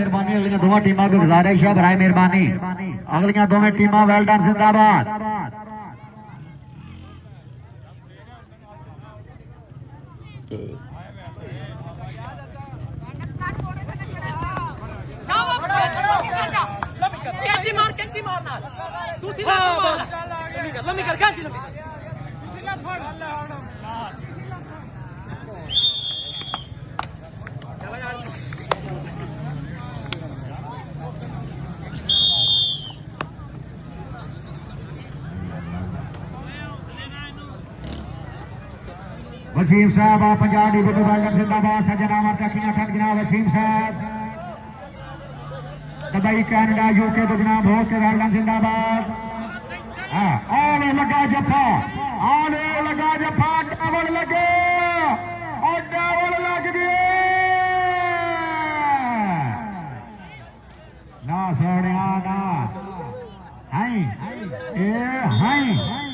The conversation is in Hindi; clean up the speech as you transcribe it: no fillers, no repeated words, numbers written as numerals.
मेहरबानी अगलियां दोवां टीमां को गुजारिश है बराए मेहरबानी अगलियां दोवें टीमां वेल डन जिंदाबाद कैंची मारना तू सीधा मार लम्बी कर कैंची लम्बी वसीम साहब आप पंजाब डिविजन वेल्डन जिंदाबाद सज्जना टकियां ठग जनाब वसीम साहब दुबई कैनेडा यूके तो जनाब हो के वेल्डन जिंदाबाद आले लगा जफा डबल लगे और डबल लग गए ना सोनिया ना हाई ए हाई